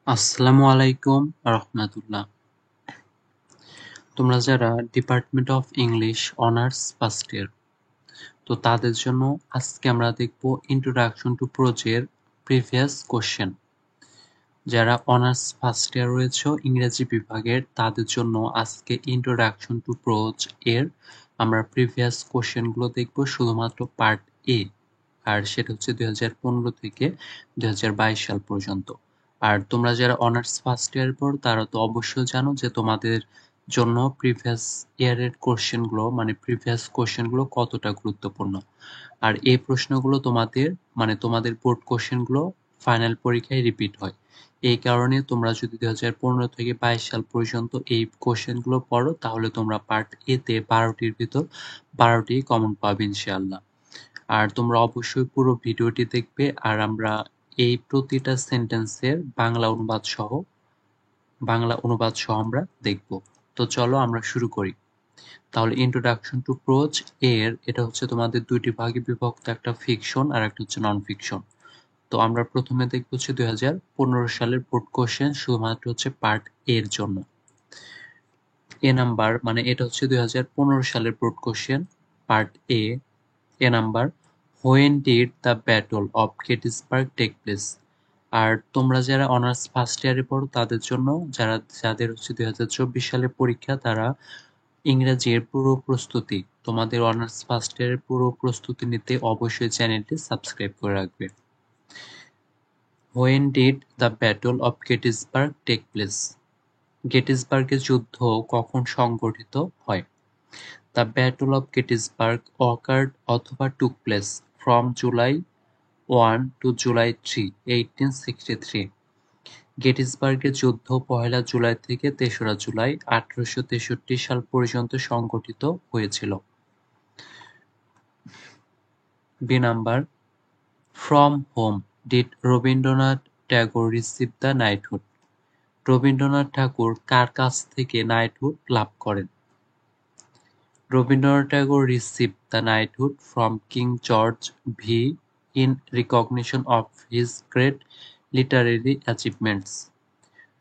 আসসালামু আলাইকুম রহমতুল্লাহ। তোমরা যারা department of English honours first year, তো তাদের জন্য আজকে আমরা দেখব ইন্ট্রোডাকশন টু প্রোজের প্রিভিয়াস কোশ্চেন। যারা অনার্স ফার্স্ট ইয়ার রয়েছে ইংরেজি বিভাগের, তাদের জন্য আজকে ইন্ট্রোডাকশন টু প্রোজ এর আমরা প্রিভিয়াস কোশ্চেনগুলো দেখব, শুধুমাত্র পার্ট এ। আর সেটা হচ্ছে 2015 থেকে 2022 সাল পর্যন্ত। আর তোমরা যারা অনার্স ফার্স্ট ইয়ার পড়ো তারা তো অবশ্যই জানো যে তোমাদের জন্য প্রিভিয়াস ইয়ারের কোশ্চেনগুলো মানে প্রিভিয়াস কোশ্চেনগুলো কতটা গুরুত্বপূর্ণ। আর এই প্রশ্নগুলো তোমাদের বোর্ড কোশ্চেনগুলো ফাইনাল পরীক্ষায় রিপিট হয়। এই কারণে তোমরা যদি 2015 থেকে 22 সাল পর্যন্ত এই কোশ্চেনগুলো পড়ো, তাহলে তোমরা পার্ট এ তে 12টির ভিতর 12টি কমন পাবে ইনশাআল্লাহ। আর তোমরা অবশ্যই পুরো ভিডিওটি দেখবে। আর আমরা এই প্রতিটা সেন্টেন্সের বাংলা অনুবাদ সহ আমরা দেখব। তো চলো আমরা শুরু করি। তাহলে ইন্ট্রোডাকশন টু প্রোজ এর এটা হচ্ছে তোমাদের দুইটি ভাগে বিভক্ত, একটা ফিকশন আর একটা হচ্ছে নন ফিকশন। তো আমরা প্রথমে দেখবো হচ্ছে 2015 সালের বোর্ড কোশ্চেন, শুধুমাত্র হচ্ছে পার্ট এর জন্য। এ নাম্বার মানে এটা হচ্ছে 2015 সালের board question, part A. A number, when did the battle of Gettysburg take place. আর তোমরা যারা অনার্স ফার্স্ট ইয়ারে পড়ো তাদের জন্য, যাদের হচ্ছে 2024 সালের পরীক্ষা, তারা ইংরেজির পুরো প্রস্তুতি, তোমাদের অনার্স ফার্স্ট ইয়ারের পুরো প্রস্তুতি নিতে অবশ্যই চ্যানেলটি সাবস্ক্রাইব করে রাখবে। When did the battle of Gettysburg take place. গেটিসবার্গের যুদ্ধ কখন সংঘটিত হয়? The battle of Gettysburg occurred অথবা took place from July 1 to July 3, 1863. গেটিসবার্গের যুদ্ধ 1 জুলাই থেকে 3রা জুলাই 1863 সাল পর্যন্ত সংঘটিত হয়েছিল। B number, from whom did Rabindranath Tagore receive the knighthood. Rabindranath Thakur কার কাছ থেকে নাইটহুড লাভ করেন? Rabindranath Tagore received the knighthood from King George V in recognition of his great literary achievements.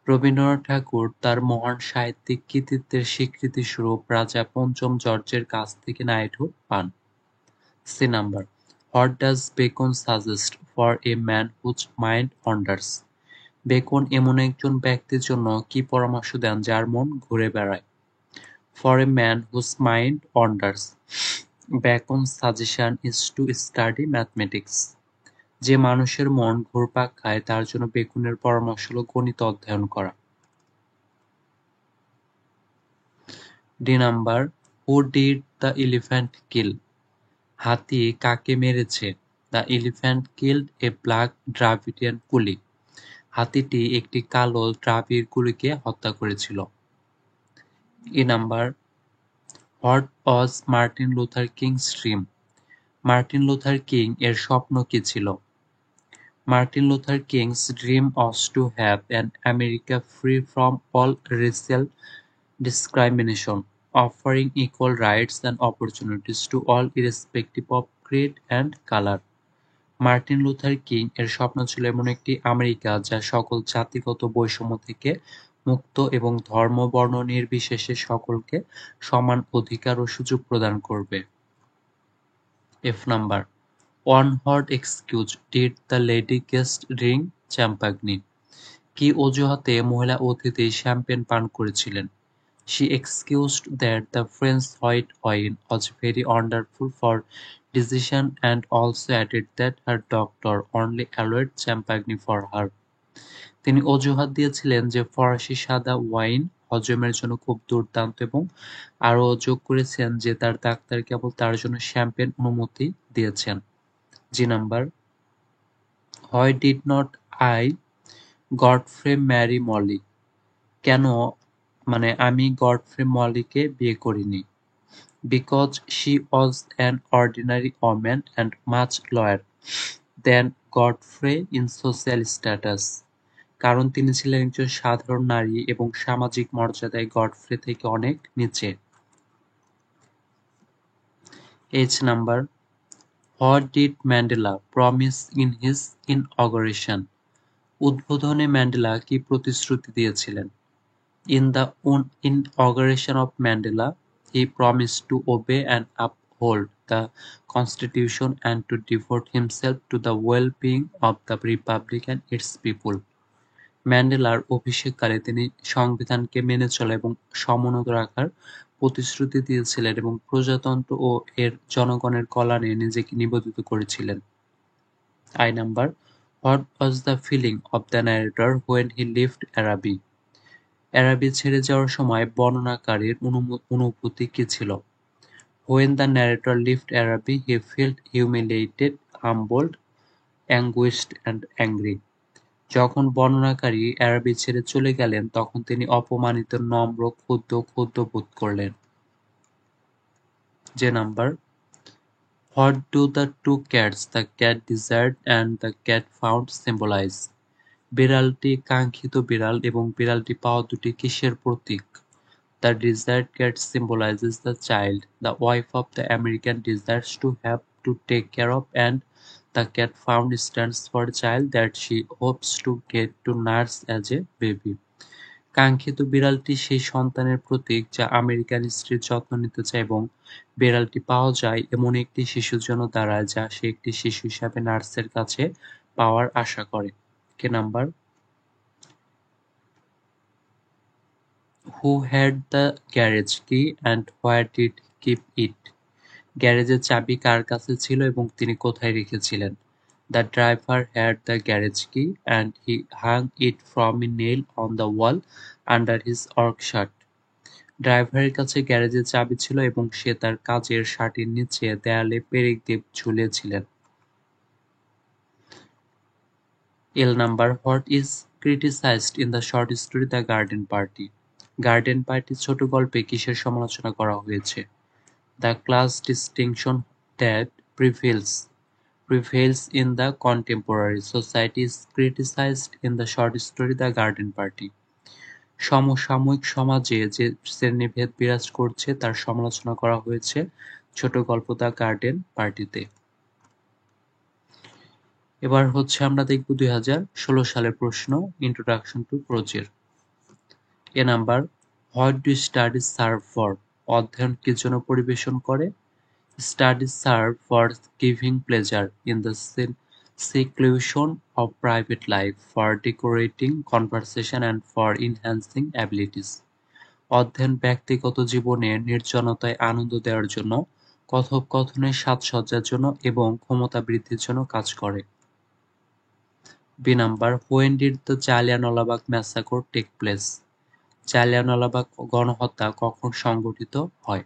Rabindranath ঠাকুর তার মহান সাহিত্যিক কৃতিত্বের স্বীকৃতিস্বরূপ রাজা পঞ্চম জর্জের কাছ থেকে নাইটহুড পান। C number, what does Bacon suggest for a man whose mind wanders. Bacon এমন একজন ব্যক্তির জন্য কি পরামর্শ দেন যার মন ঘুরে বেড়ায়? For a man whose mind wanders, Bacon's suggestion is to study mathematics. যে মানুষের মন ঘুরপাক খায় তার জন্য বেকনের পরামর্শ হলো গণিত অধ্যয়ন করা। D number, who did the elephant kill. হাতি কাকে মেরেছে? The elephant killed a black Dravidian coolie. হাতিটি একটি কালো দ্রাবিড় কুলিকে হত্যা করেছিল। E number, what was Martin Luther King's dream. Martin Luther King এর স্বপ্ন কি ছিল? Martin Luther King's dream was to have an America free from all racial discrimination, offering equal rights and opportunities to all irrespective of creed and color. Martin Luther King এর স্বপ্ন ছিল এমন একটি America যা সকল জাতিগত বৈষম্য থেকে মুক্ত এবং ধর্ম বর্ণ নির্বিশেষে সকলকে সমান অধিকার ও সুযোগ প্রদান করবে। F number, on what excuse did the lady guest drink champagne. কি অজুহাতে মহিলা অতিথি শ্যাম্পেন পান করেছিলেন? She excused that the French white wine was very wonderful for digestion and also added that her doctor only allowed champagne for her. তিনি অজুহাত দিয়েছিলেন যে ফরাসি সাদা ওয়াইন হজমের জন্য খুব দুর্দান্ত, এবং আরও যোগ করেছেন যে তার ডাক্তার কেবল তার জন্য শ্যাম্পেন অনুমতি দিয়েছেন। G number, why did not I Godfrey marry Molly. কেন আমি গডফ্রে মলিকে বিয়ে করিনি? Because she was an ordinary woman and much lower than Godfrey in social status. কারণ তিনি ছিলেন একজন সাধারণ নারী এবং সামাজিক মর্যাদায় গডফ্রে থেকে অনেক নিচে। H number, what did Mandela promise in his inauguration. উদ্বোধনে ম্যান্ডেলা কি প্রতিশ্রুতি দিয়েছিলেন? In the inauguration of Mandela, he promised to obey and uphold the Constitution and to devote himself to the well-being of the Republic and its people. ম্যান্ডেলার অভিষেককালে তিনি সংবিধানকে মেনে চলা এবং সমুন্নত রাখার প্রতিশ্রুতি দিয়েছিলেন এবং প্রজাতন্ত্র ও এর জনগণের কল্যাণে নিজেকে নিবেদিত করেছিলেন। I number, what was the feeling of the narrator when he left Araby? অ্যারাবি ছেড়ে যাওয়ার সময় বর্ণনাকারীর অনুভূতি কী ছিল? When the narrator left Araby, he felt humiliated, humbled, anguished and angry. যখন বর্ণনাকারী অ্যারাবি ছেড়ে চলে গেলেন তখন তিনি অপমানিত, নম্র, ক্ষুব্ধ বোধ করলেন। যে number, What do the two cats, the cat desired and the cat found, symbolize? বিড়ালটি কাঙ্ক্ষিত বিড়াল এবং বিড়ালটি পাওয়া দুটি কিসের প্রতীক? The desired cat symbolizes the child the wife of the American desires to have to take care of, and the cat found stands for a child that she hopes to get to nurse as a baby. কাঙ্ক্ষিত বিড়ালটি সেই সন্তানের প্রতীক যা American স্ত্রীর যত্ন নিতে চায় এবং বিড়ালটি পাওয়া যায় এমন একটি শিশুর জন্য দাঁড়ায় যা সে একটি শিশু হিসাবে নার্সের কাছে পাওয়ার আশা করে। কে number, Who had the garage key and where did he keep it? গ্যারেজের চাবি কার কাছে ছিল এবং তিনি কোথায় রেখেছিলেন? The driver had the garage key and he hung it from a nail on the wall under his work shirt. ড্রাইভারের কাছে গ্যারেজের চাবি ছিল এবং সে তার কাজের শার্টের নিচে দেয়ালে পেরেক দিয়ে ঝুলিয়েছিলেন। L number, what is criticized in the short story The Garden Party? Garden party ছোট গল্পে কিসের সমালোচনা করা হয়েছে? The class distinction that prevails in the contemporary society is criticized in the short story The Garden Party. সমসাময়িক সমাজে যে শ্রেণীভেদ বিরাজ করছে তার সমালোচনা করা হয়েছে ছোট গল্প দ্য গার্ডেন পার্টিতে। এবার হচ্ছে আমরা দেখব 2016 সালের প্রশ্ন, ইন্ট্রোডাকশন টু প্রোজের। A number, what do studies serve for? অধ্যয়ন কি জন্য পরিবেশন করে? Studies serve for giving pleasure in the seclusion of private life, for decorating conversation and for enhancing abilities. অধ্যয়ন ব্যক্তিগত জীবনের নির্জনতায় আনন্দ দেওয়ার জন্য, কথোপকথনের সাজসজ্জার জন্য এবং ক্ষমতা বৃদ্ধির জন্য কাজ করে। B number, when did the Jallianwala Bagh massacre take place? Jallianwala Bagh গণহত্যা কখন সংঘটিত হয়?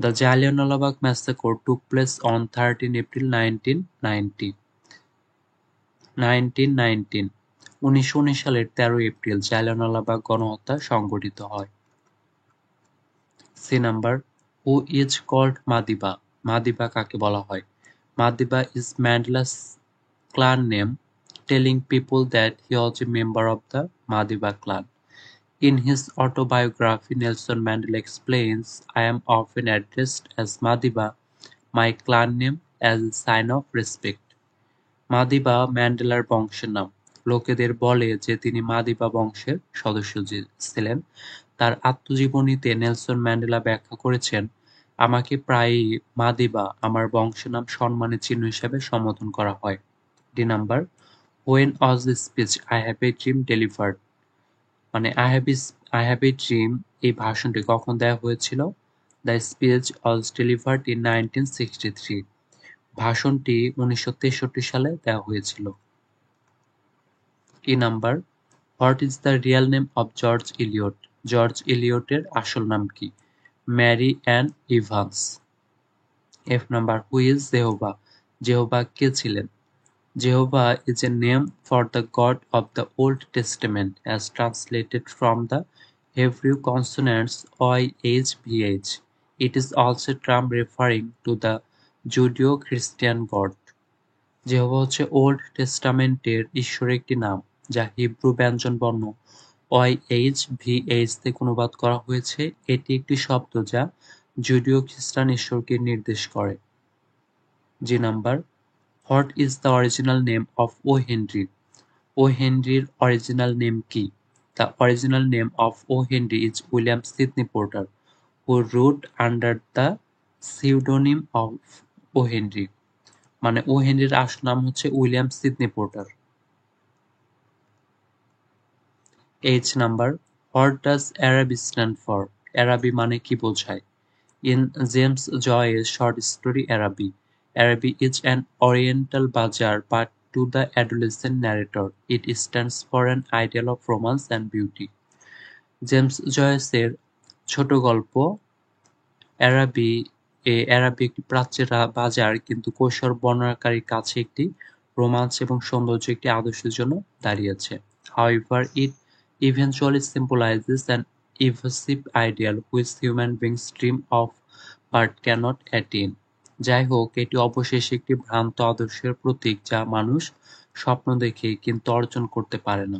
The Jallianwala Bagh Massacre took place on 13 April 1919. 1919 সালের 13 এপ্রিল জালিয়ানওয়ালাবাগ গণহত্যা সংঘটিত হয়। C number, who is called Madiba? Madiba কাকে বলা হয়? Madiba is Mandela's clan name, telling people that he was a member of the Madiba clan. In his autobiography, Nelson Mandela explains, I am often addressed as Madiba, my clan name, as a sign of respect. Madiba ম্যান্ডেলার বংশের নাম। লোকেদের বলে যে তিনি Madiba বংশের সদস্য ছিলেন। তার আত্মজীবনীতে নেলসন ম্যান্ডেলা ব্যাখ্যা করেছেন, আমাকে প্রায়ই মাদিবা আমার বংশের নাম সম্মানের চিহ্ন হিসেবে সম্বোধন করা হয়। D number, when was the speech I have a dream delivered? মানে I have a dream এই ভাষণটি কখন দেওয়া হয়েছিল? The speech was delivered in 1963. ভাষণটি 1963 সালে দেওয়া হয়েছিল। E number, what is the real name of George Eliot? George ইলিয়টের আসল নাম কি? Mary Ann Evans. F number, who is Jehovah? Jehovah কে ছিলেন? Jehovah is a name for the God of the Old Testament as translated from the Hebrew consonants OIHVH. It is also a term referring to the Judeo-Christian God. জেহোভা হচ্ছে old টেস্টামেন্টের ঈশ্বরের একটি নাম যা Hebrew ব্যঞ্জনবর্ণ OIHVH থেকে অনুবাদ করা হয়েছে। এটি একটি শব্দ যা জুডিও খ্রিস্টান ঈশ্বরকে নির্দেশ করে। G number, What is the original name of O. Henry? O হেনরির অরিজিনাল নেম কি? The original name of O Henry is William Sydney Porter, who wrote under the pseudonym of O Henry. মানে O হেনরির আসল নাম হচ্ছে William Sydney Porter. H number, what does Araby stand for? Araby মানে কি বোঝায়? In James Joyce's short story Araby is an oriental bazaar but to the adolescent narrator, it stands for an ideal of romance and beauty. James জয়েসের ছোট গল্প অ্যারাবি একটি প্রাচ্যের বাজার, কিন্তু কৈশোর বর্ণনাকারীর কাছে একটি রোমাঞ্চ এবং সৌন্দর্য একটি আদর্শের জন্য দাঁড়িয়েছে। However, it eventually symbolizes an elusive ideal which human beings dream of but cannot attain. যাই হোক, এটি অবশেষে একটি ভ্রান্ত আদর্শের প্রতীক যা মানুষ স্বপ্ন দেখে কিন্তু অর্জন করতে পারে না।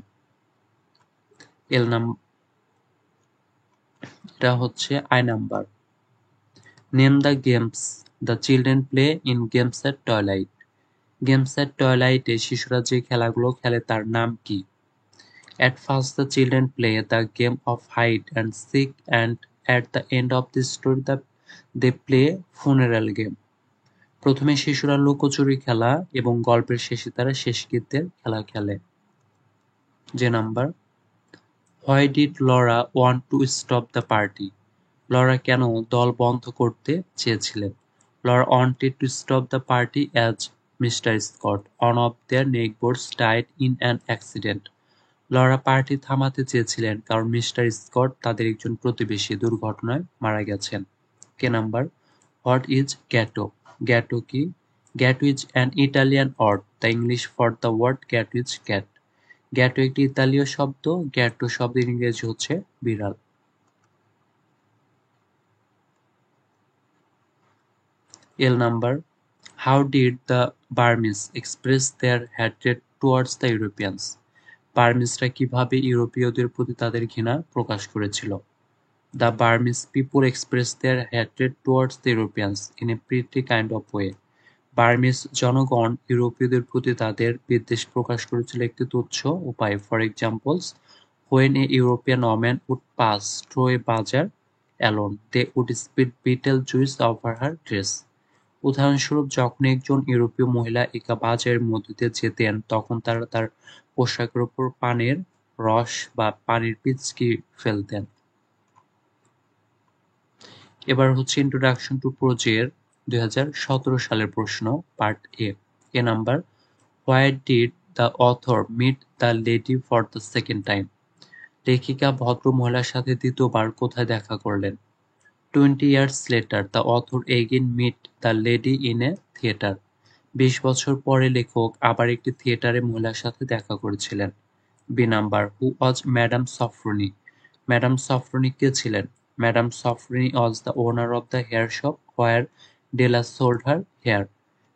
এটা হচ্ছে I number. Name the games the children play in Games at Twilight. Games at টয়লাইটে শিশুরা যে খেলাগুলো খেলে তার নাম কি? At first the children play the game of hide and seek, and at the end of the story they play funeral game. প্রথমে শিশুরা লুকোচুরি খেলা এবং গল্পের শেষে তারা শেষকৃত্যের খেলা খেলে। যে number, Why did Laura want to stop the party? Laura কেন দল বন্ধ করতে চেয়েছিলেন? Laura wanted to stop the party as Mr. Scott, one of their neighbors, died in an accident. Laura party থামাতে চেয়েছিলেন কারণ মিস্টার স্কট তাদের একজন প্রতিবেশী দুর্ঘটনায় মারা গেছেন। K number, what is gatto? Gatto কি? Gatto is an Italian word, the English for the word gatto is cat. Gatto একটি ইতালীয় শব্দ, গ্যাটো শব্দের ইংরেজি হচ্ছে বিড়াল। L number, how did the Burmese express their hatred towards the Europeans? বার্মিজরা কিভাবে ইউরোপীয়দের প্রতি তাদের ঘৃণা প্রকাশ করেছিল? The Burmese people expressed their hatred towards the Europeans in a pretty kind of way. Burmese জনগণ ইউরোপীয়দের প্রতি তাদের বিদ্বেষ প্রকাশ করেছিল একটি তুচ্ছ উপায়ে। For examples, when a European woman would pass through a bazaar alone, they would spit Beetlejuice over her dress. উদাহরণস্বরূপ, যখন একজন ইউরোপীয় মহিলা একা বাজারের মধ্য দিয়ে যেতেন, তখন তারা তার পোশাকের উপর পানের রস বা পানির পিচকি ফেলতেন। এবার হচ্ছে ইন্ট্রোডাকশন টু প্রোজের 2017 সালের প্রশ্ন, part A. A number, why did the author meet the lady for the second time? লেখিকা ভদ্র মহিলার সাথে দ্বিতীয়বার কোথায় দেখা করলেন? 20 years later, the author again meet the lady in a theater. 20 বছর পরে লেখক আবার একটি থিয়েটারে মহিলার সাথে দেখা করেছিলেন। B number, who was Madame Sofronie? Madame Sofronie কে ছিলেন? Madame Sofronie was the owner of the hair shop where Della sold her hair.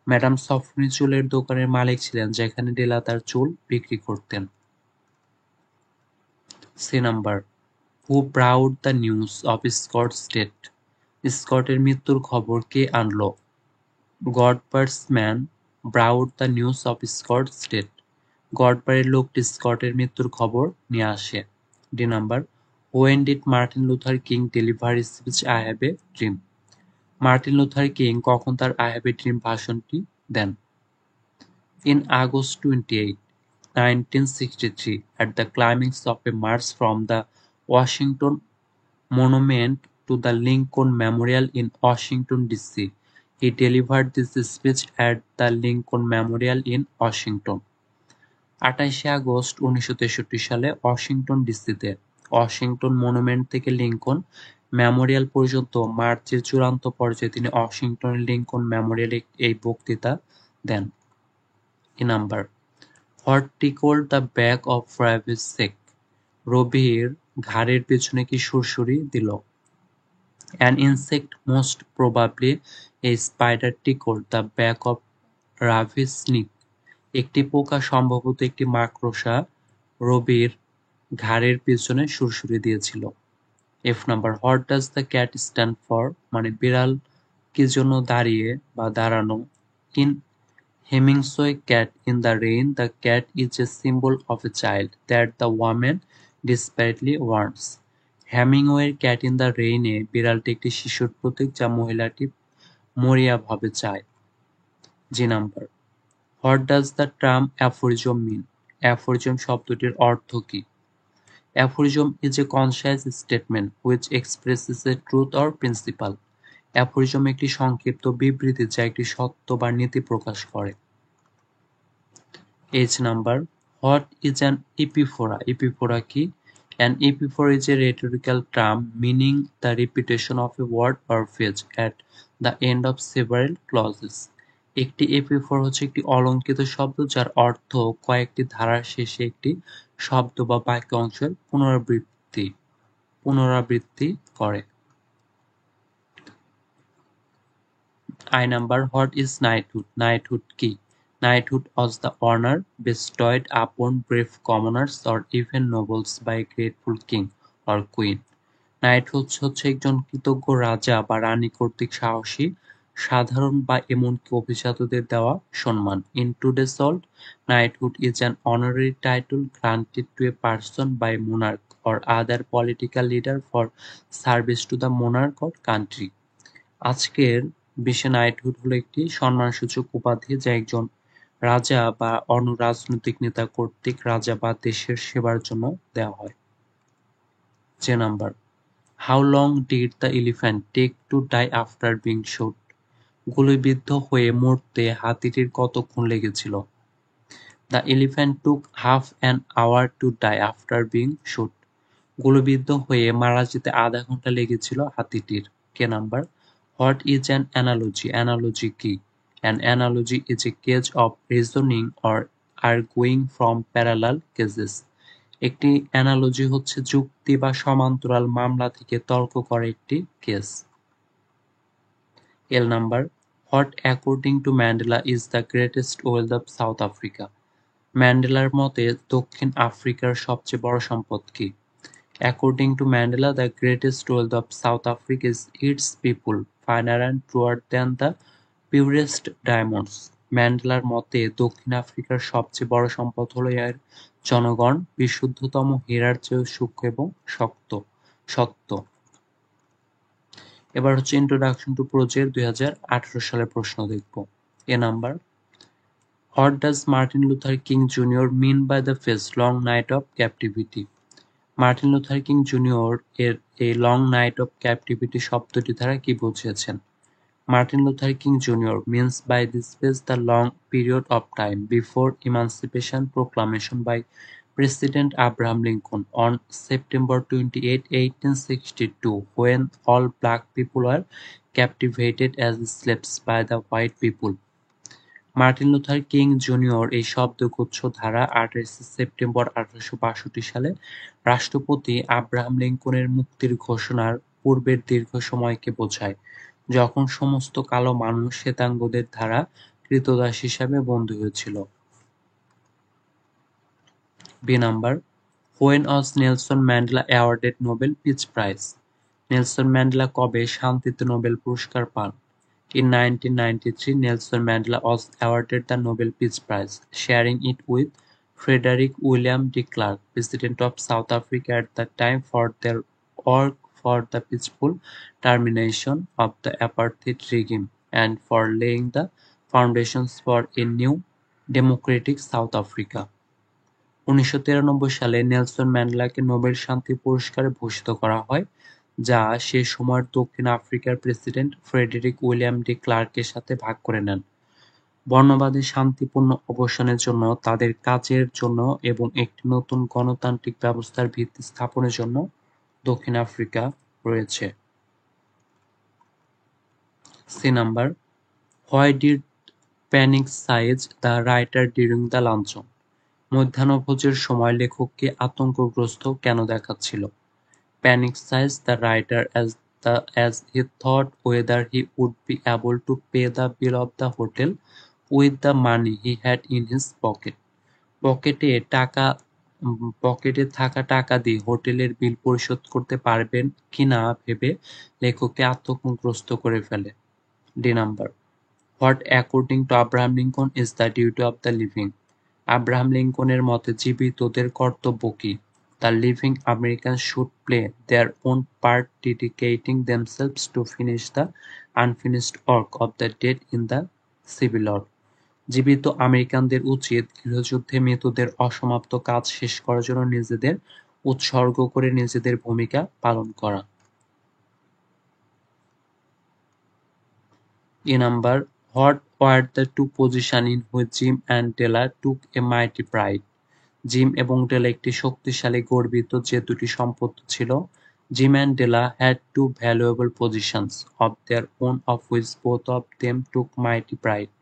Madam Sofronie চুলের দোকানের মালিক ছিলেন যেখানে ডেলা তার চুল বিক্রি করতেন। C number, who brought the news of Scott's death? স্কটের মৃত্যুর খবর কে আনলো? Godber's man brought the news of Scott's death. গডবারের লোকটি স্কটের মৃত্যুর খবর নিয়ে আসে। D number, when did Martin Luther King deliver his speech I have a dream? Martin Luther King কখন তার আই হ্যাভ এ ড্রিম ভাষণটি দেন? In August 28, 1963, at the climax of a march from the Washington Monument to the Lincoln Memorial in Washington, D.C. He delivered this speech at the Lincoln Memorial in Washington. 28 August 1963 সালে Washington ডিসিতে Washington monument থেকে Lincoln Memorial পর্যন্ত মার্চের চূড়ান্ত পর্যায়ে তিনি ওয়াশিংটনের Lincoln মেমোরিয়ালে এই বক্তৃতা দেন। A number, what tickled the back of রবির সেক? রবির ঘাড়ের পেছনে কি সুরসুরি দিল? An insect, most probably a spider, tickled the back of Ravi's neck. একটি পোকা, সম্ভবত একটি মাকড়সা, রবির ঘাড়ের পেছনে সুরসুরি দিয়েছিল। F number, what does the cat stand for? মানে বিড়াল কি জন্য দাঁড়িয়ে বা দাঁড়ানো? In Hemingway Cat in the Rain. The cat is a symbol of a child that the woman desperately wants. হেমিংওয়ের ক্যাট ইন দ্য রেইনে বিড়ালটি একটি শিশুর প্রতীক যা মহিলাটি মরিয়াভাবে চায়। G number. What does the term aphorism mean? Aphorism শব্দটির অর্থ কি? Aphorism is a conscious statement which expresses a truth or principle. Aphorism একটি সংক্ষিপ্ত বিবৃতি যা একটি সত্য বা নীতি প্রকাশ করে। H number. What is an epiphora? Epiphora কি? An epiphora is a rhetorical term meaning the repetition of a word or phrase at the end of several clauses. একটি এপিফোর হচ্ছে একটি অলঙ্কৃত শব্দ যার অর্থ কয়েকটি ধারার শেষে একটি শব্দ বা বাক্য অংশের পুনরাবৃত্তি করে। I number. What is knighthood? Knighthood কি? Knighthood was the honor bestowed upon brave commoners or even nobles by a grateful king or queen. Knighthood হচ্ছে একজন কৃতজ্ঞ রাজা বা রানী কর্তৃক সাহসী, সাধারণ বা এমনকি অভিজাতদের দেওয়া সম্মান। In today's world, knighthood is an honorary title granted to a person by monarch or other political leader for service to the monarch or country. আজকের বিশ্বে নাইটহুড হলো একটি সম্মানসূচক উপাধি যা একজন রাজা বা অন্য রাজনৈতিক নেতা কর্তৃক রাজা বা দেশের সেবার জন্য দেওয়া হয়। যে number. How long did the elephant take to die after being shot? গুলিবিদ্ধ হয়ে মরতে হাতিটির কতক্ষণ লেগেছিল? The elephant took half an hour to die after being shot. গুলিবিদ্ধ হয়ে মারা যেতে আধা ঘন্টা লেগেছিল হাতিটির। কে number. What is an analogy? Analogy কি? An analogy is a case of reasoning or arguing from parallel cases. একটি অ্যানালজি হচ্ছে যুক্তি বা সমান্তরাল মামলা থেকে তর্ক করা একটি case. L number. What according to Mandela is the greatest wealth of South Africa? ম্যান্ডেলার মতে দক্ষিণ আফ্রিকার সবচেয়ে বড় সম্পদ কি? According to Mandela, the greatest wealth of South Africa is its people, finer and truer than the purest diamonds. ম্যান্ডেলার মতে দক্ষিণ আফ্রিকার সবচেয়ে বড় সম্পদ হলো এর জনগণ, বিশুদ্ধতম হীরার চেয়েও সূক্ষ্ম এবং সত্য। এবার হচ্ছে ইন্ট্রোডাকশন টু প্রজেক্ট 2018 সালের প্রশ্ন দেখব। এ number. What does Martin Luther King Jr. mean by the phrase long night of captivity? Martin Luther King junior এর এই লং নাইট অফ ক্যাপটিভিটি শব্দটি দ্বারা কি বুঝিয়েছেন? Martin Luther King junior means by this phrase the long period of time before emancipation proclamation by President Abraham Lincoln on September 28, 1862, when all black people were captivated as slaves by the white people. Martin Luther King junior এই শব্দগুচ্ছ ধারা 28 September 1862 সালে রাষ্ট্রপতি Abraham লিঙ্কনের মুক্তির ঘোষণার পূর্বের দীর্ঘ সময়কে বোঝায়, যখন সমস্ত কালো মানুষ শ্বেতাঙ্গদের দ্বারা ক্রীতদাস হিসাবে বন্দী হয়েছিল। B number. When was Nelson Mandela awarded Nobel Peace Prize? Nelson Mandela কবে শান্তিতে নোবেল পুরস্কার পান? In 1993, Nelson Mandela was awarded the Nobel Peace Prize, sharing it with Frederick William de Klerk, President of South Africa at the time, for their work for the peaceful termination of the apartheid regime and for laying the foundations for a new democratic South Africa. 1993 সালে Nelson ম্যান্ডেলাকে Nobel শান্তি পুরস্কারে ভূষিত করা হয়, যা সে সময়ের দক্ষিণ আফ্রিকার প্রেসিডেন্ট ফ্রেডেরিক উইলিয়াম ডি ক্লার্কের সাথে ভাগ করে নেন। বর্ণবাদী শান্তিপূর্ণ অবসানের জন্য, তাদের কাজের জন্য এবং একটি নতুন গণতান্ত্রিক ব্যবস্থার ভিত্তি স্থাপনের জন্য দক্ষিণ আফ্রিকা রয়েছে। C number. Why did panic seize the writer during the luncheon? মধ্যাহ্নভোজের সময় লেখককে আতঙ্কগ্রস্ত কেন দেখাচ্ছিল? Panic seized the writer as he thought whether he would be able to pay the bill of the hotel with the money he had in his pocket. পকেটে থাকা টাকা দিয়ে হোটেলের বিল পরিশোধ করতে পারবেন কিনা ভেবে লেখককে আতঙ্কগ্রস্ত করে ফেলে। D number. What according to Abraham Lincoln is the duty of the living? Abraham লিঙ্কনের মতে জীবিতদের কর্তব্য কি? The living American should play their own part dedicating themselves to finish the unfinished work of the dead in the civil war. জীবিত আমেরিকানদের উচিত গৃহযুদ্ধে মৃতদের অসমাপ্ত কাজ শেষ করার জন্য নিজেদের উৎসর্গ করে নিজেদের ভূমিকা পালন করা। Number, what were the two positions in which Jim and Della took a mighty pride? Gym এবং ডেলা একটি শক্তিশালী গর্বিত যে দুটি সম্পত্তি ছিল। Gym and Della had two valuable positions of their own of which both of them took mighty pride.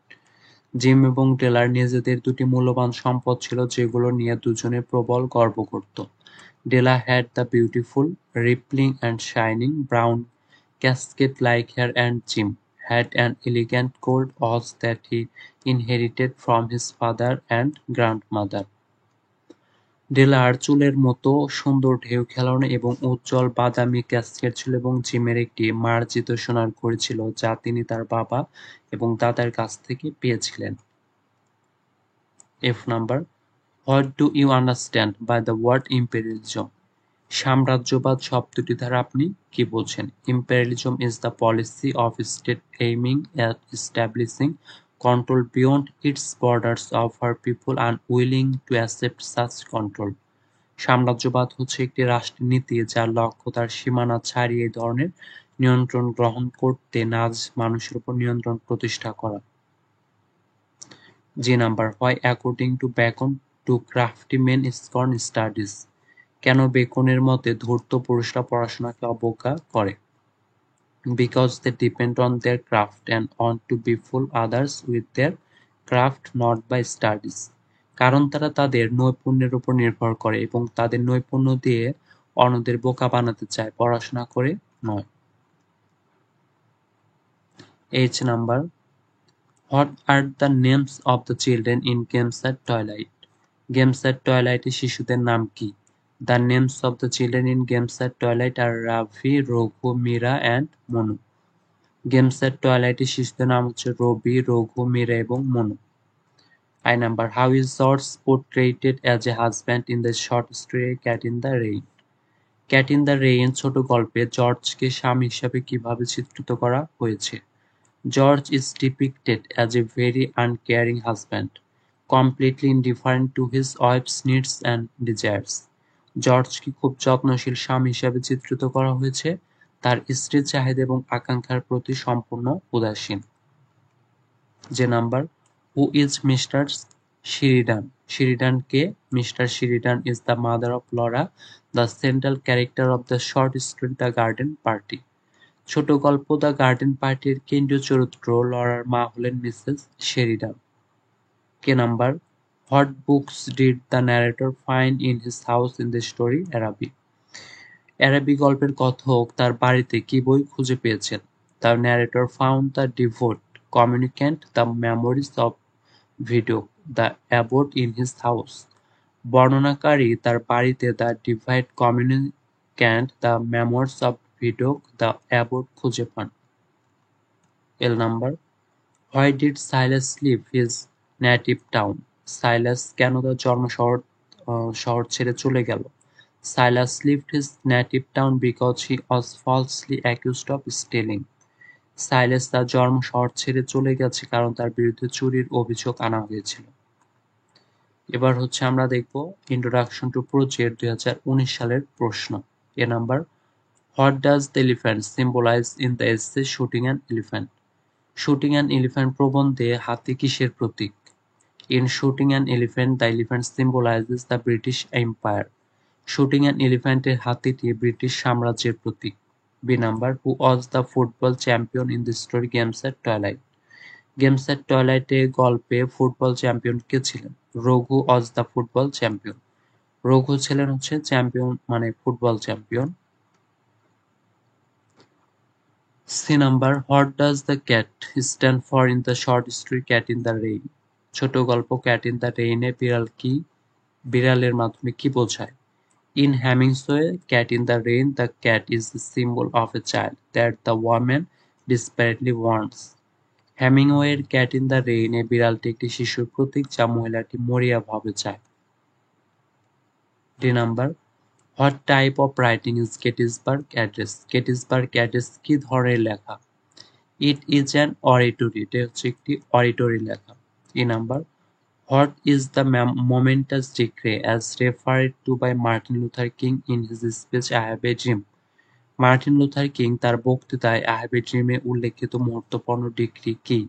Gym এবং ডেলার নিজেদের দুটি মূল্যবান সম্পদ ছিল যেগুলো নিয়ে দুজনে প্রবল গর্ব করত। ডেলা had the beautiful, rippling and shining brown casket-like hair and Jim had an elegant gold watch that he inherited from his father and grandmother. ডেলার চুলের মতো সুন্দর ঢেউ খেলানো এবং উজ্জ্বল বাদামি ক্যাসকেট ছিল এবং জিমের একটি মার্জিত সোনার ঘড়ি ছিল যা তিনি তার বাবা এবং দাদার কাছ থেকে পেয়েছিলেন। Number, what do you understand by the word imperialism? সাম্রাজ্যবাদ শব্দটি দ্বারা আপনি কি বোঝেন? Imperialism is the policy of state aiming at establishing control beyond its borders of her people unwilling to accept such control. সাম্রাজ্যবাদ হচ্ছে একটি রাষ্ট্রের নীতি যার লক্ষ্য তার সীমানা ছাড়িয়ে এই ধরনের নিয়ন্ত্রণ গ্রহণ করতে না মানুষের উপর নিয়ন্ত্রণ প্রতিষ্ঠা করা। Number, why according to Bacon to crafty men scorn studies? কেন বেকনের মতে ধূর্ত পুরুষরা পড়াশোনাকে অবজ্ঞা করে? Because they depend on their craft and on to befool others with their craft not by studies. কারণ তারা তাদের নৈপুণ্যের উপর নির্ভর করে এবং তাদের নৈপুণ্য দিয়ে অন্যদের বোকা বানাতে চায়, পড়াশোনা করে নয়। Number, what are the names of the children in Games at Twilight? Games at টয়লাইটে শিশুদের নাম কি? The names of the children in Games at Twilight are Ravi, Raghu, Mira and Monu. Games at Twilight এর শিশুদের নাম হচ্ছে রবি, রঘু, মীরা এবং Manu. Number, how is George portrayed as a husband in the short story Cat in the Rain? Cat in the Rain ছোট গল্পে জর্জকে স্বামী হিসাবে কিভাবে চিত্রিত করা হয়েছে? George is depicted as a very uncaring husband, completely indifferent to his wife's needs and desires. জর্জকে খুব যত্নশীল স্বামী হিসাবে চিত্রিত করা হয়েছে, তার স্ত্রীর চাহিদা এবং আকাঙ্ক্ষার প্রতি সম্পূর্ণ উদাসীন। Number, who is Mr Sheridan? Sheridan কে? Mr Sheridan is the mother of Laura, the central character of the short story the garden party. ছোট গল্প দ্য গার্ডেন পার্টির কেন্দ্রীয় চরিত্র লরার মা হলেন Mrs Sheridan. Number, what books did the narrator find in his house in the story Araby? আরবি গল্পের কথক তার বাড়িতে কি বই খুঁজে পেয়েছেন? The narrator found the devout communicant, the memories of Vidocq, the abbot in his house. বর্ণনাকারী তার বাড়িতে the devout communicant, the memories of Vidocq, the abbot খুঁজে পান। Number, why did Silas leave his native town? সাইলাস কেন তার জন্ম শহর ছেড়ে চলে গেল? সাইলাস left his native town because he was falsely accused of stealing. সাইলাস তার জন্ম শহর ছেড়ে চলে গেছে কারণ তার বিরুদ্ধে চুরির অভিযোগ আনা হয়েছিল। এবার হচ্ছে আমরা দেখব ইন্ট্রোডাকশন টু প্রজেক্ট 2019 সালের প্রশ্ন। Number, what does the elephant symbolize in the essay shooting an elephant? Shooting an elephant প্রবন্ধে হাতি কিসের প্রতীক? In Shooting an Elephant, the elephant symbolizes the British Empire. Shooting an Elephant এর হাতিটি British সাম্রাজ্যের প্রতীক। Number, who was the football champion in the story Games at Twilight? Games at Twilight এ গল্পে football champion কে ছিলেন? Raghu was the football champion. Raghu ছিলেন হচ্ছে champion মানে football champion. Number, what does the cat stand for in the short story Cat in the Rain? ছোট গল্প cat in the রেইনে বিড়ালের মাধ্যমে কি বোঝায়? In Hemingway's cat in the rain, the cat is the symbol of a child that the woman desperately wants. হেমিংওয়ের Cat in the Rain এ বিড়ালটি একটি শিশুর প্রতীক যা মহিলাটি মরিয়া ভাবে চায়। D number, what type of writing is Gettysburg address? Gettysburg Address কি ধরনের লেখা? ইট ইজ অ্যান অরিটরি, এটা হচ্ছে একটি অরিটরি লেখা। E number, what is the momentous decree as referred to by Martin Luther King in his speech I have a dream? Martin Luther King তার বক্তৃতায় I have a ড্রিমে উল্লেখিত মুহূর্তপূর্ণ decree কি?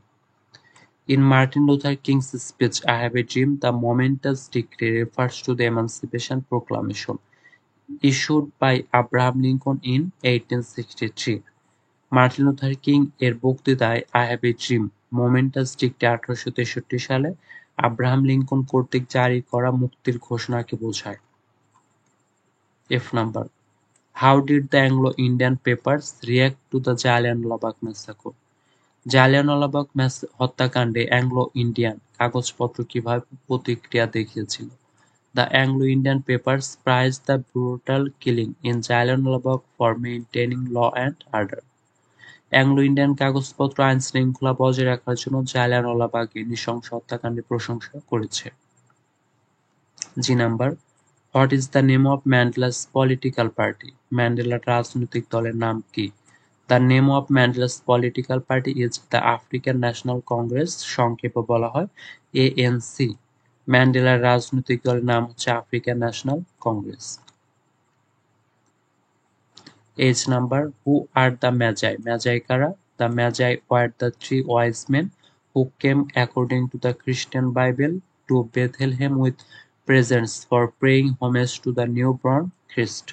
In Martin Luther King's speech I Have a Dream, the momentous decree refers to the Emancipation Proclamation issued by Abraham Lincoln in 1863. Martin Luther King এর বক্তৃতায় I have a dream momentous decree 1863 সালে Abraham Lincoln কর্তৃক জারি করা মুক্তির ঘোষণাকে বোঝায়। F number, how did the Anglo Indian papers react to the Jallianwalabagh massacre? Jallianwalabagh হত্যাকাণ্ডে অ্যাংলো ইন্ডিয়ান কাগজপত্র কিভাবে প্রতিক্রিয়া দেখিয়েছিল? The Anglo Indian papers praise the brutal killing in Jallianwalabagh for maintaining law and order. Anglo Indian কাগজপত্র আইন শৃঙ্খলা বজায় রাখার জন্য জালিয়ানওয়ালাবাগের নৃশংস হত্যাকাণ্ডের প্রশংসা করেছে। G number, what is the name of Mandela's political party? ম্যান্ডেলার রাজনৈতিক দলের নাম কি? The name of Mandela's political party is the African National Congress, সংক্ষেপে বলা হয় এএনসি। ম্যান্ডেলার রাজনৈতিক দলের নাম হচ্ছে African National Congress. H number, who are the Magi? Magi কারা? The Magi were the three wise men who came according to the Christian Bible to Bethlehem with presents for praying homage to the newborn Christ.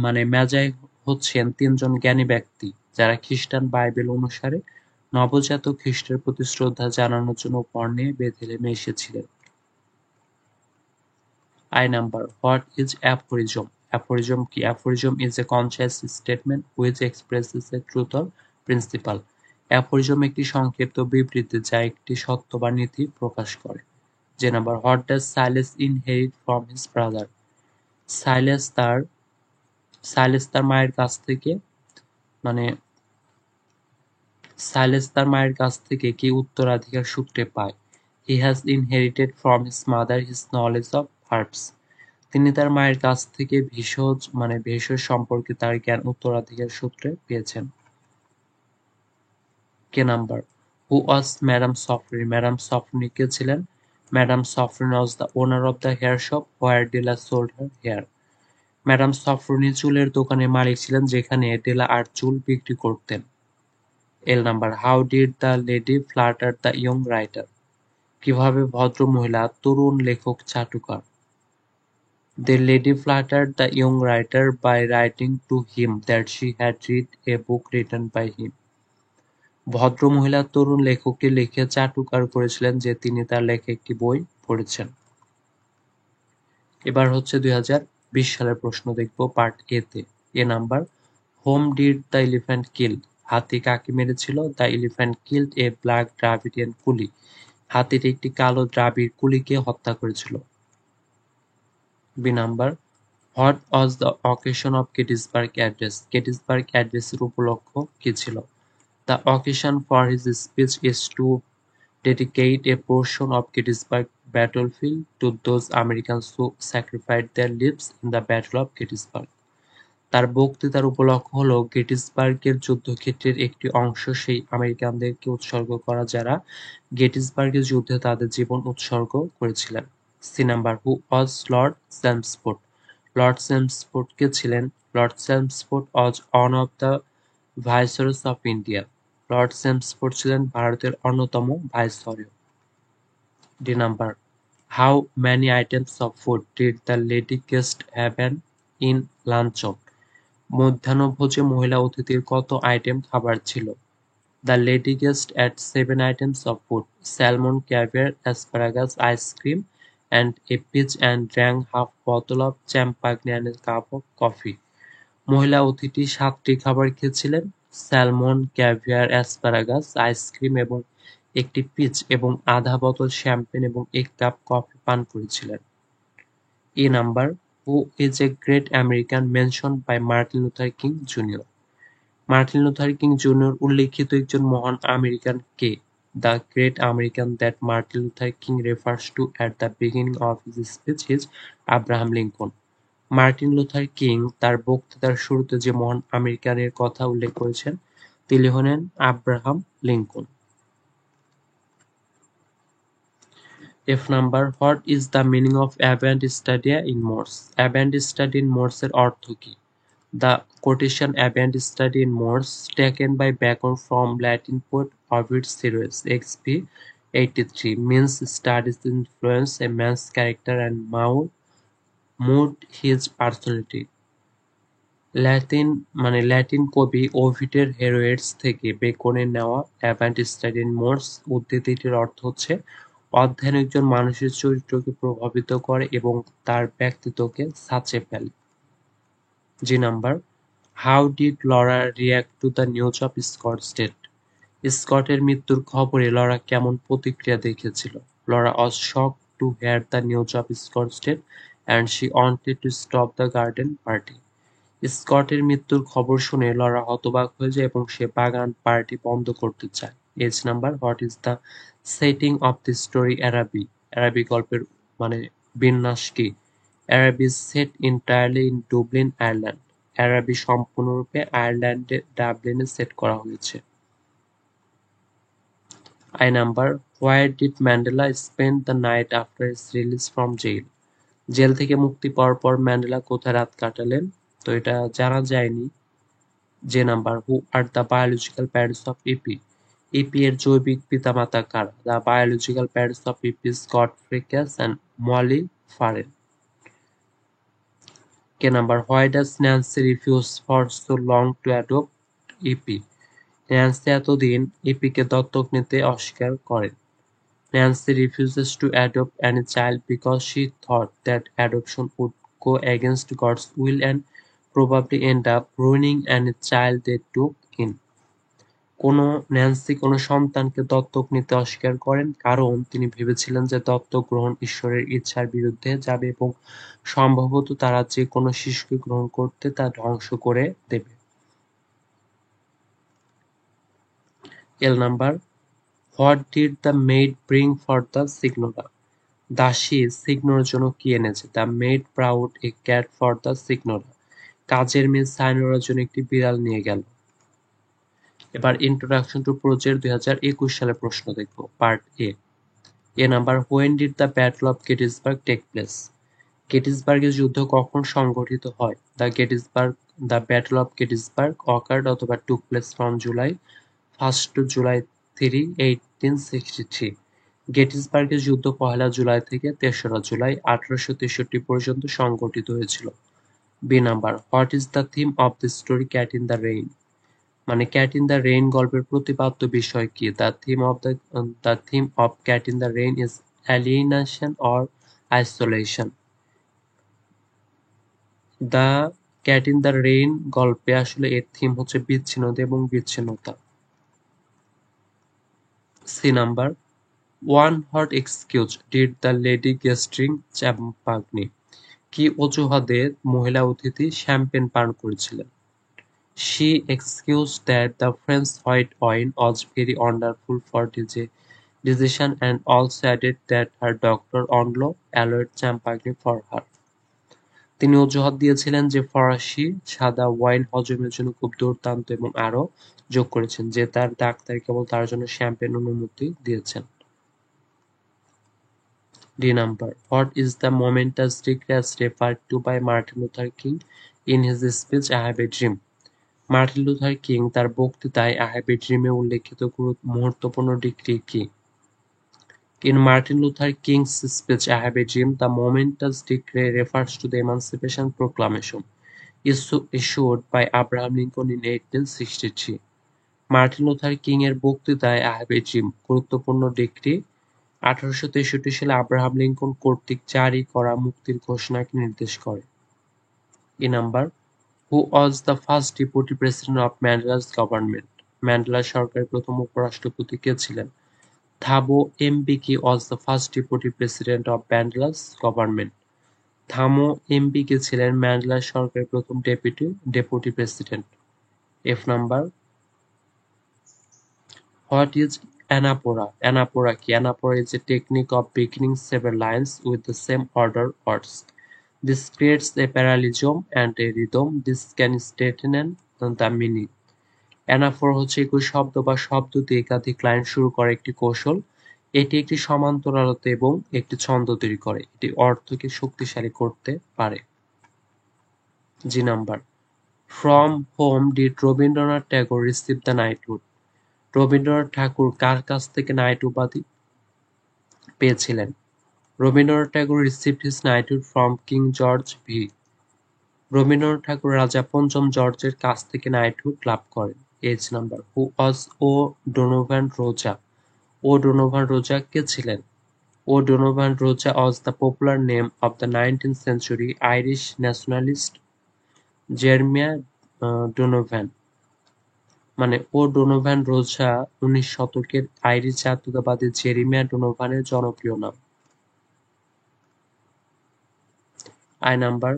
মানে Magi হচ্ছেন তিনজন জ্ঞানী ব্যক্তি যারা খ্রিস্টান Bible অনুসারে নবজাত খ্রিস্টের প্রতি শ্রদ্ধা জানানোর জন্য উপহার নিয়ে বেথলেহেমে এসেছিলেন। I number, what is aphorism? Aphorism কি? Aphorism is a conscious statement which expresses a truth or principle. Aphorism একটি সংক্ষিপ্ত বিবৃতি যা একটি সত্য বা নীতি প্রকাশ করে। যে number, what does Silas inherit from his brother? Silas তার মায়ের কাছ থেকে মানে সাইলাস তার মায়ের কাছ থেকে কি উত্তরাধিকার সূত্রে পায়? He has inherited from his mother his knowledge of herbs. তিনি তার মায়ের কাছ থেকে ভেষজ সম্পর্কে তার জ্ঞান উত্তরাধিকার সূত্রে পেয়েছেন। K number, who was madame Sofronie? Madame Sofronie কে ছিলেন? Madame Sofronie was the owner of the hair shop where Della sold her hair. Madam Sofronie চুলের দোকানের মালিক ছিলেন যেখানে ডেলা আর চুল বিক্রি করতেন। এল number, how did the lady Flutter the young writer? কিভাবে ভদ্র মহিলা তরুণ লেখক চাটুকার? The lady flattered the young writer by writing to him that she had read a book written by him. ভদ্র মহিলা তরুণ লেখককে লিখে চাটুকার করেছিলেন যে তিনি তার লেখা একটি বই পড়েছেন। এবার হচ্ছে 2020 সালের প্রশ্ন দেখব পার্ট এ তে। A number, whom did the elephant kill? হাতি কাকে মেরেছিল? The elephant killed a black Dravidian coolie. হাতিটি একটি কালো দ্রাবিড় কুলিকে হত্যা করেছিল। B number, what was the occasion of Gettysburg address? Gettysburg অ্যাড্রেসের উপলক্ষ কি ছিল? The occasion for his speech is to dedicate a portion of Gettysburg battlefield to those Americans who sacrificed their lives in the Battle of Gettysburg. তার বক্তৃতার উপলক্ষ হলো গেটিসবার্গের যুদ্ধক্ষেত্রের একটি অংশ সেই আমেরিকানদেরকে উৎসর্গ করা যারা গেটিসবার্গের যুদ্ধে তাদের জীবন উৎসর্গ করেছিলেন। C number, who was Lord Chelmsford? Lord Chelmsford কে ছিলেন? Lord Chelmsford was one of the viceroys of India. Lord Chelmsford ছিলেন ভারতের অন্যতম viceroy. D number, how many items of food did the lady guest have in luncheon? মধ্যাহ্নভোজে মহিলা অতিথির কত item খাবার ছিল? The lady guest ate 7 items of food, salmon, caviar, asparagus, ice cream and a peach and drank half bottle of champagne and a cup of coffee. মহিলা অতিথি 7টি খাবার খেয়েছিলেন, স্যালমন, ক্যাভিয়ার, অ্যাসপারাগাস, আইসক্রিম এবং একটি পিচ এবং আধা বোতল শ্যাম্পেন এবং 1 কাপ কফি পান করেছিলেন। E number, who is a great American mentioned by Martin Luther King Junior? Martin Luther King Junior উল্লেখিত একজন মহান আমেরিকান কে? The great American that Martin Luther King refers to at the beginning of his speech is Abraham Lincoln. Martin Luther King তার বক্তৃতার শুরুতে যে মহান আমেরিকানের কথা উল্লেখ করেছেন তিনি হলেন Abraham Lincoln. F number, what is the meaning of Avant Stadia in Morse? Avant Stadia in Morse এর অর্থ কি? The quotation Avant Stadia in Morse taken by Bacon from Latin poet Ovid Sirius XP 83 means studies influence a man's character and mold his personality. Latin কবি ওভিডের হেরোয়েটস থেকে বেকনের নেওয়া অ্যাভান্ট study in Morse উদ্ধৃতিটির অর্থ হচ্ছে অধ্যয়ন একজন মানুষের চরিত্রকে প্রভাবিত করে এবং তার ব্যক্তিত্বকে ছাঁচে ফেলে। G number, how did Laura react to the news of Scott's death? স্কটের মৃত্যুর খবরে লরা কেমন প্রতিক্রিয়া দেখিয়েছিল? Laura was shocked to hear the news of Scott's death and she wanted to stop the garden party. স্কটের মৃত্যুর খবর শুনে লরা হতবাক হয়ে যায় এবং সে বাগান পার্টি বন্ধ করতে চায়। H number, what is the setting of the story Araby? Araby গল্পের বিন্যাস কি? Araby set entirely in Dublin Ireland. Araby সম্পূর্ণরূপে আয়ারল্যান্ডের ডাবলিনে সেট করা হয়েছে। I number, where did Mandela spend the night after his release from jail? Jail থেকে মুক্তি পাওয়ার পর ম্যান্ডেলা কোথায় রাত কাটালেন? তো এটা জানা যায়নি। J number, who are the biological parents of Eppie? Eppie এর জৈবিক পিতামাতা কারা? The biological parents of Eppie Scott Fricass and Molly Farren. K number, why does Nancy refuse for so long to adopt Eppie? Nancy এতদিন ইপিকে দত্তক নিতে অস্বীকার করেন। Nancy refuses to adopt any child because she thought that adoption would go against God's will and probably end up ruining any child they took in. Nancy কোনো সন্তানকে দত্তক নিতে অস্বীকার করেন কারণ তিনি ভেবেছিলেন যে দত্তক গ্রহণ ঈশ্বরের ইচ্ছার বিরুদ্ধে যাবে এবং সম্ভবত তারা যে কোনো শিশুকে গ্রহণ করতে তা ধ্বংস করে দেবে। L number, what did the maid bring for the signora? দাসী সিগনোর জন্য কি এনেছে? The maid brought a cat for the signora. কাজের মেয়ে সাইনোরার জন্য একটি বিড়াল নিয়ে গেল। এবার ইন্ট্রোডাকশন টু প্রজেক্ট 2021 সালের প্রশ্ন দেখব, part A. A number, when did the battle of Gettysburg take place? গেটিসবার্গের যুদ্ধ কখন সংঘটিত হয়? The battle of Gettysburg occurred অথবা took place from July 1 to July 3, 1863। গেটিসবার্গের যুদ্ধ 1 জুলাই থেকে 3রা জুলাই 1863 পর্যন্ত সংঘটিত হয়েছিল। B number, what is the theme of the story cat in the rain? Cat in the rain গল্পের প্রতিপাদ্য বিষয় কি? The theme of cat in the rain is alienation or isolation. The cat in the rain গল্পে আসলে এর theme হচ্ছে বিচ্ছিন্নতা এবং বিচ্ছিন্নতা। C number, what excuse did the lady guesting champagne? কি অজুহাতে মহিলা অতিথি শ্যাম্পেন পান করেছিলেন? She excused that the French white wine was very wonderful for digestion and also added that her doctor only allowed champagne for her. তিনি অজুহাত দিয়েছিলেন যে ফরাসি সাদা ওয়াইন হজমের জন্য খুব দুর্দান্ত এবং আরো যোগ করেছেন যে তার ডাক্তার কেবল তার জন্য শ্যাম্পেন অনুমতি দিয়েছেন। D number, what is the momentous degree as referred to by Martin Luther King in his speech I Have a Dream? Martin Luther King তার বক্তৃতায় I Have a Dream এ উল্লেখিত মুহূর্তপূর্ণ ডিগ্রি কি? In Martin Luther King's speech I Have a Dream, the momentous decree refers to the Emancipation Proclamation issued by Abraham Lincoln in 1863. Martin Luther King এর বক্তৃতায় I Have a Dream গুরুত্বপূর্ণ degree 1863 সালে Abraham Lincoln কর্তৃক জারি করা মুক্তির ঘোষণাকে নির্দেশ করে। A number, who was the first deputy president of Mandela's government? ম্যান্ডেলার সরকারের প্রথম উপরাষ্ট্রপতি কে ছিলেন? Thabo Mbeki was the first deputy president of Mandela's government. Thabo Mbeki ছিলেন ম্যান্ডেলার সরকারের প্রথম deputy president. F number, what is anaphora? Anaphora কি? Anaphora is a technique of beginning several lines with the same order words. This creates a parallelism and a rhythm. This can straighten the meaning. অ্যানাফোর হচ্ছে একই শব্দ বা শব্দ দিয়ে একাধিক line শুরু করা একটি কৌশল। এটি একটি সমান্তরালতা এবং একটি ছন্দ তৈরি করে। এটি অর্থকে শক্তিশালী করতে পারে। G number, from whom did Rabindranath Tagore receive the knighthood? Rabindranath Thakur কার কাছ থেকে নাইট উপাধি পেয়েছিলেন? Rabindranath Thakur received his knighthood from King George V. Rabindranath Thakur রাজা পঞ্চম জর্জের কাছ থেকে নাইটহুড লাভ করেন। H number, who was O Donovan Rossa? O Donovan Rossa কে ছিলেন? O Donovan Rossa was the popular name of the 19th century Irish nationalist Jeremiah Donovan. মানে ও ডোনোভান রোজা 19 শতকের আইরিশ জাতীয়তাবাদী জেরেমিয়া ডোনোভানের জনপ্রিয় নাম। I number,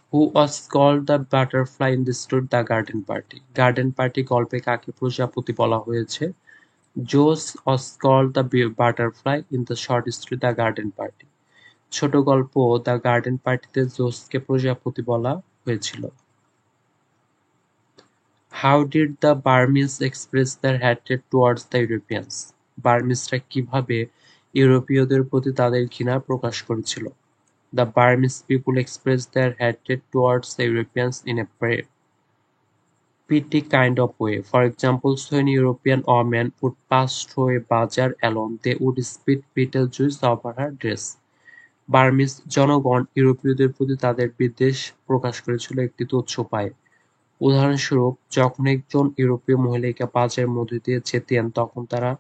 who was called the butterfly in the story the garden party? Garden party গল্পে কাকে প্রজাপতি বলা হয়েছে? Jose was called the butterfly in the short story the garden party. ছোট গল্প দ্য গার্ডেন পার্টিতে জোসকে প্রজাপতি বলা হয়েছিল। How did the Burmese express their hatred towards the Europeans? বার্মিজরা কিভাবে ইউরোপীয়দের প্রতি তাদের ঘৃণা প্রকাশ করেছিল? The Burmese people express their hatred towards the Europeans in a petty kind of way. For example, when European women would pass through a bazaar alone, they would spit Beetlejuice over her dress. Burmese জনগণ ইউরোপীয়দের প্রতি তাদের বিদ্বেষ প্রকাশ করেছিল একটি তুচ্ছ উপায়ে। উদাহরণস্বরূপ, যখন একজন ইউরোপীয় মহিলাকে বাজারের মধ্য দিয়ে যেতেন তখন তারা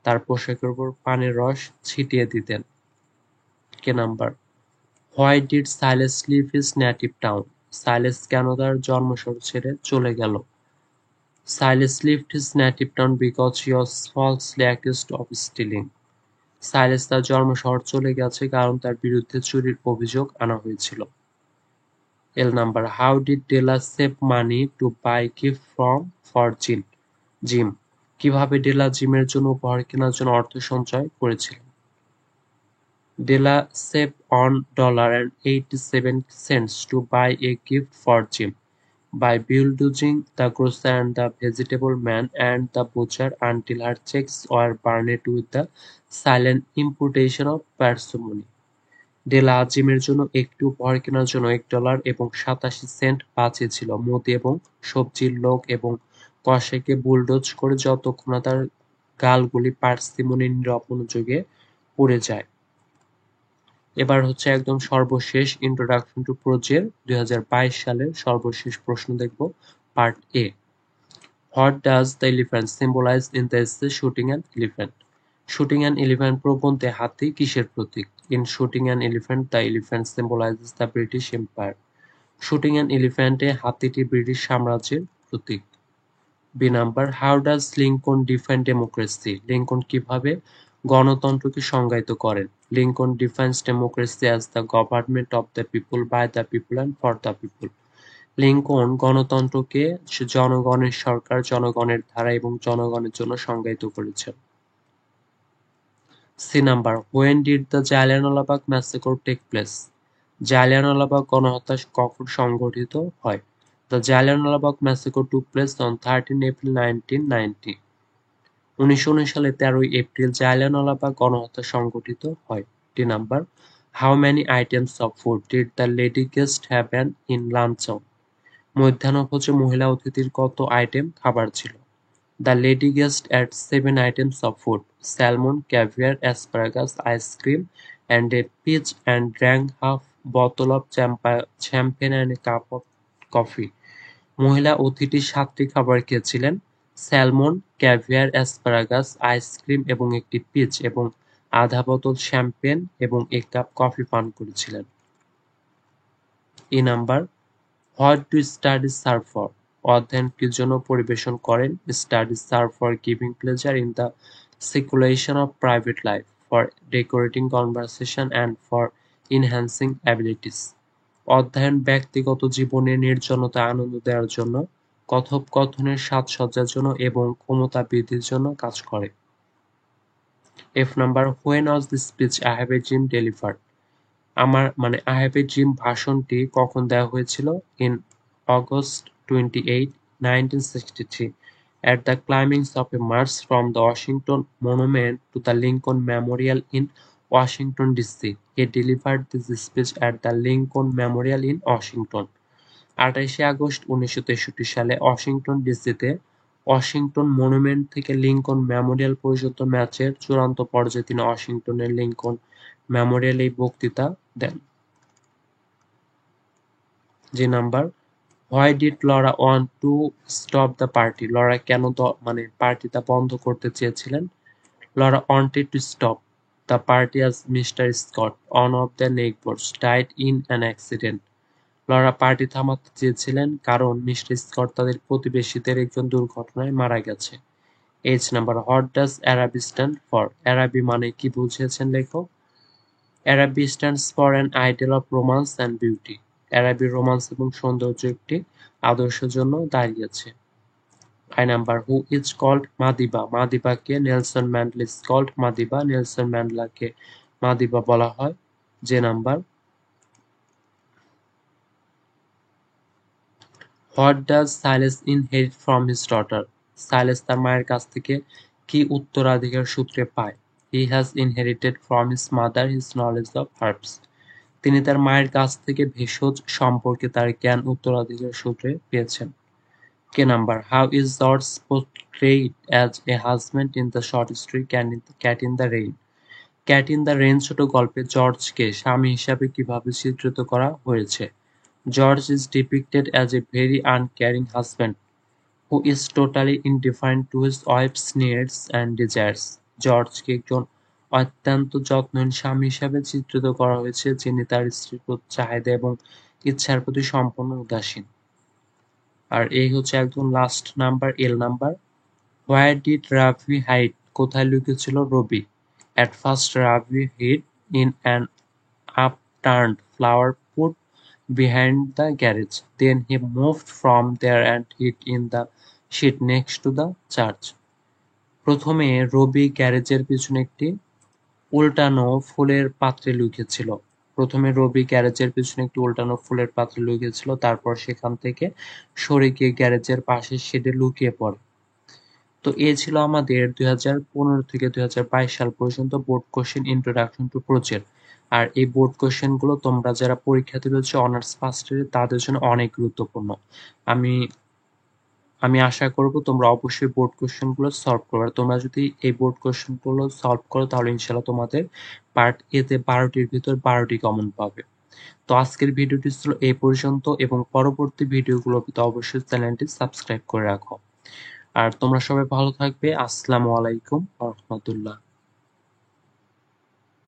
তার পোশাকের উপর পানের রস ছিটিয়ে দিতেন। K number, why did Silas leave his native town? Silas কেন তার জন্মশহর ছেড়ে চলে গেল? Silas left his native town because he was falsely accused of stealing. Silas তার জন্মশহর চলে গেছে কারণ তার বিরুদ্ধে চুরির অভিযোগ আনা হয়েছিল। L number, how did Della save money to buy gift for Jim? কিভাবে ডেলা জিমের জন্য উপহার কেনার জন্য অর্থ সঞ্চয় করেছিলেন? ডেলা save $1.87 to buy a gift for Jim by bulldozing the grocer and the vegetable man and the butcher until her checks were burned with the silent imputation of parsimony. ডেলা জিমের জন্য একটি উপহার কেনার জন্য $1.87 বাঁচিয়েছিল। মুদি এবং সবজির লোক এবং কসাইকে বুলডোজ করে যতক্ষণ না তার গালগুলি পার্সিমনি নিরপণযোগে পুড়ে যায়। এবার হচ্ছে একদম সর্বশেষ ইন্ট্রোডাকশন টু প্রোজের 2022 সালের সর্বশেষ প্রশ্ন দেখব, part A. What does the elephant symbolize in the essay shooting an elephant? Shooting an elephant প্রবন্ধে হাতি কিসের প্রতীক? In shooting an elephant the elephant symbolizes the British empire. Shooting an এলিফ্যান্টে হাতিটি ব্রিটিশ সাম্রাজ্যের প্রতীক। B number, how does Lincoln define democracy? Lincoln কিভাবে গণতন্ত্রকে সংজ্ঞায়িত করেন? Lincoln defines democracy as the government of the people, by the people and for the people. Lincoln গণতন্ত্রকে জনগণের সরকার, জনগণের দ্বারা এবং জনগণের জন্য সংজ্ঞায়িত করেছেন। C number, when did the Jallianwalabagh massacre take place? Jallianwalabagh গণহত্যা কখন সংঘটিত হয়? The Jallianwala Massacre took place on 13 April 1990. 1919 সালে 13 এপ্রিল জালিয়ানওয়ালাবাগ গণহত্যা সংঘটিত হয়। D number, how many items of food did the lady guest have in luncheon? মধ্যাহ্নভোজে মহিলা অতিথির কত আইটেম খাবার ছিল? The lady guest ate 7 items of food: salmon, caviar, asparagus, ice cream, and a peach, and drank half bottle of champagne and a cup of coffee. মহিলা অতিথি 7টি খাবার খেয়েছিলেন: স্যালমন, ক্যাভিয়ার, অ্যাসপারাগাস, আইসক্রিম এবং একটি pitch, এবং আধা বোতল champagne এবং 1 কাপ কফি পান করেছিলেন। E number, what do studies serve for? অধ্যয়ন কি জন্য পরিবেশন করেন? Studies serve for giving pleasure in the seclusion of private life, for decorating conversation and for enhancing abilities. অধ্যয়ন ব্যক্তিগত জীবনে নির্জনতায় আনন্দ দেওয়ার জন্য, কথোপকথনের সাজসজ্জার জন্য এবং ক্ষমতা বৃদ্ধির জন্য কাজ করে। F number, when was the speech I have a dream delivered? I have a dream ভাষণটি কখন দেওয়া হয়েছিল? In August 28, 1963 at the climbing of a march from the Washington Monument to the Lincoln Memorial in Washington DC. He delivered this speech at the Lincoln Memorial in Washington. 28 August 1963 সালে Washington ডিসিতে Washington monument থেকে Lincoln Memorial পর্যন্ত ম্যাচের চূড়ান্ত পর্যায়ে তিনি ওয়াশিংটনের Lincoln মেমোরিয়ালে এই বক্তৃতা দেন। যে number, why did Laura want to stop the party? Laura কেন পার্টিটা বন্ধ করতে চেয়েছিলেন? Laura wanted to stop the party as mister Scott, one of the neighbours, died in an accident. Laura party থামাতে চেয়েছিলেন কারণ মিস্টার স্কট তাদের প্রতিবেশীদের একজন দুর্ঘটনায় মারা গেছে। H number, what does Araby stand for? Araby মানে কি বুঝিয়েছেন লেখক? Araby stands for an ideal of romance and beauty. Araby romance এবং সৌন্দর্য একটি আদর্শের জন্য দাঁড়িয়েছে। I number, who is called Madiba? মাদিবাকে Nelson Mandela is called Madiba. Nelson ম্যান্ডেলাকে মাদিবা বলা হয়। যে number, what does Silas inherit from his daughter? Silas তার মায়ের কাছ থেকে কি উত্তরাধিকার সূত্রে পায়? He has inherited from his mother his knowledge of herbs. তিনি তার মায়ের কাছ থেকে ভেষজ সম্পর্কে তার জ্ঞান উত্তরাধিকার সূত্রে পেয়েছেন। K number, how is George portrayed as a husband in the short story cat in the rain? Cat in the rain ছোট গল্পে জর্জকে স্বামী হিসাবে কিভাবে চিত্রিত করা হয়েছে? George is depicted as a very uncaring husband who is totally indifferent to his wife's needs and desires. জর্জকে একজন অত্যন্ত যত্নহীন স্বামী হিসাবে চিত্রিত করা হয়েছে যিনি তার স্ত্রীর চাহিদা এবং ইচ্ছার প্রতি সম্পূর্ণ উদাসীন। আর এই হচ্ছে একদম last number, L number. Where did Ravi hide? কোথায় লুকিয়েছিল রবি? At first Ravi hid in an upturned flower pot behind the garage. Then he moved from there and hid in the shed next to the church. প্রথমে রবি গ্যারেজের পিছনে একটি উল্টানো ফুলের পাত্রে লুকিয়েছিল। তারপর সেখান থেকে সরে গিয়ে গ্যারেজের পাশের শেডে লুকিয়ে পড়ে। তো এ ছিল আমাদের 2015 থেকে 2022 সাল পর্যন্ত board question introduction to project. আর এই বোর্ড কোশ্চেন গুলো তোমরা যারা পরীক্ষাতে রয়েছে অনার্স ফার্স্ট ইয়ারে তাদের জন্য অনেক গুরুত্বপূর্ণ। আমি আশা করব তোমরা অবশ্যই বোর্ড কোশ্চেন গুলো সলভ করবে। আর তোমরা যদি এই বোর্ড কোশ্চেন গুলো সলভ করো তাহলে ইনশাআল্লাহ তোমাদের পার্ট এ তে 12টির ভিতর 12টি কমন পাবে। তো আজকের ভিডিওটি ছিল এই পর্যন্ত এবং পরবর্তী ভিডিওগুলো পেতে অবশ্যই চ্যানেলটি সাবস্ক্রাইব করে রাখো। আর তোমরা সবাই ভালো থাকবে। আসসালামু আলাইকুম ওয়া রাহমাতুল্লাহ।